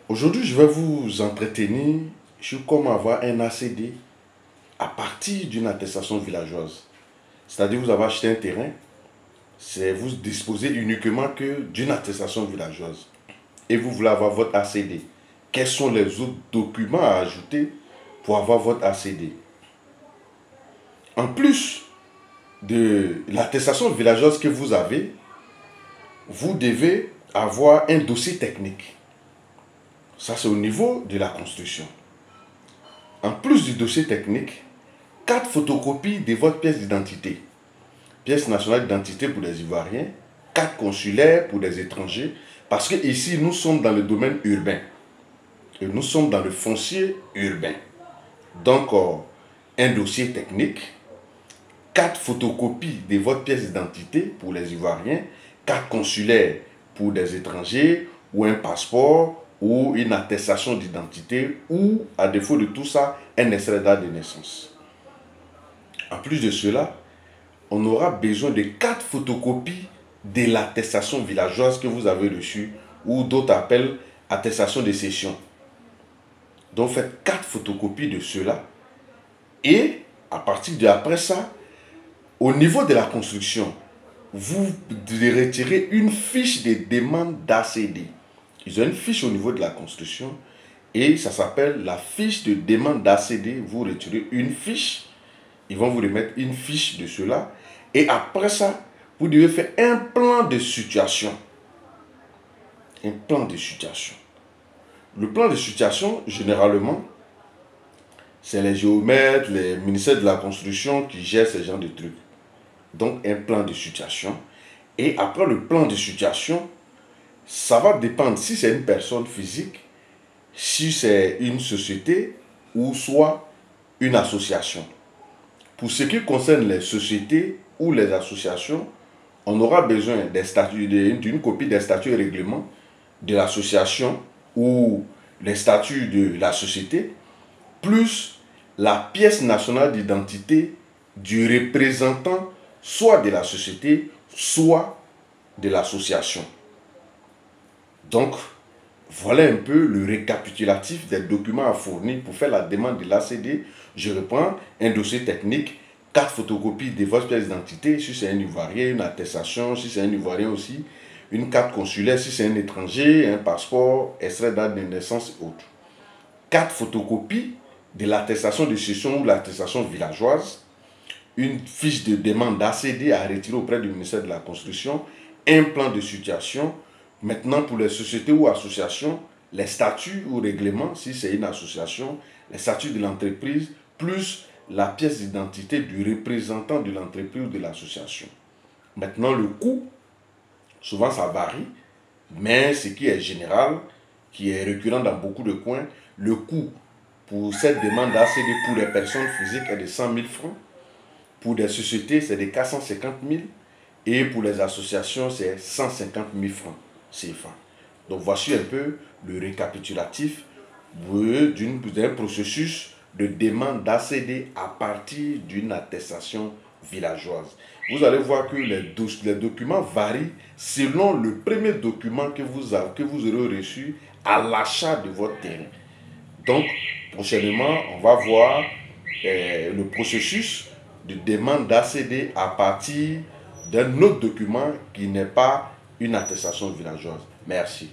Aujourd'hui, je vais vous entretenir sur comment avoir un ACD à partir d'une attestation villageoise. C'est-à-dire, vous avez acheté un terrain, vous disposez uniquement que d'une attestation villageoise et vous voulez avoir votre ACD. Quels sont les autres documents à ajouter pour avoir votre ACD? En plus de l'attestation villageoise que vous avez, vous devez avoir un dossier technique. Ça, c'est au niveau de la construction. En plus du dossier technique, 4 photocopies de votre pièce d'identité. Pièce nationale d'identité pour les Ivoiriens, 4 consulaires pour les étrangers, parce que ici, nous sommes dans le domaine urbain. Et nous sommes dans le foncier urbain. Donc, un dossier technique, 4 photocopies de votre pièce d'identité pour les Ivoiriens, 4 consulaires pour des étrangers, ou un passeport, ou une attestation d'identité, ou, à défaut de tout ça, un extrait d'acte de naissance. En plus de cela, on aura besoin de 4 photocopies de l'attestation villageoise que vous avez reçue, ou d'autres appellent attestation de cession. Donc faites 4 photocopies de cela, et à partir d'après ça, au niveau de la construction, vous devez retirer une fiche de demande d'ACD. Ils ont une fiche au niveau de la construction et ça s'appelle la fiche de demande d'ACD. Vous retirez une fiche, ils vont vous remettre une fiche de cela. Et après ça, vous devez faire un plan de situation. Un plan de situation. Le plan de situation, généralement, c'est les géomètres, les ministères de la construction qui gèrent ce genre de trucs. Donc, un plan de situation. Et après le plan de situation, ça va dépendre si c'est une personne physique, si c'est une société ou soit une association. Pour ce qui concerne les sociétés ou les associations, on aura besoin d'une copie des statuts et règlements de l'association ou les statuts de la société, plus la pièce nationale d'identité du représentant soit de la société, soit de l'association. Donc, voilà un peu le récapitulatif des documents à fournir pour faire la demande de l'ACD. Je reprends un dossier technique, 4 photocopies de votre pièce d'identité, si c'est un Ivoirien, une attestation, si c'est un Ivoirien aussi, une carte consulaire, si c'est un étranger, un passeport, extrait d'acte de naissance et autres. 4 photocopies de l'attestation de cession ou l'attestation villageoise, une fiche de demande d'ACD à retirer auprès du ministère de la Construction, un plan de situation. Maintenant, pour les sociétés ou associations, les statuts ou règlements, si c'est une association, les statuts de l'entreprise, plus la pièce d'identité du représentant de l'entreprise ou de l'association. Maintenant, le coût, souvent ça varie, mais ce qui est général, qui est récurrent dans beaucoup de coins, le coût pour cette demande d'ACD pour les personnes physiques est de 100 000 francs. Pour des sociétés, c'est de 450 000. Et pour les associations, c'est 150 000 francs CFA. Donc voici un peu le récapitulatif d'un processus de demande d'ACD à partir d'une attestation villageoise. Vous allez voir que les documents varient selon le premier document que vous aurez reçu à l'achat de votre terrain. Donc, prochainement, on va voir le processus de demande d'ACD à partir d'un autre document qui n'est pas une attestation villageoise. Merci.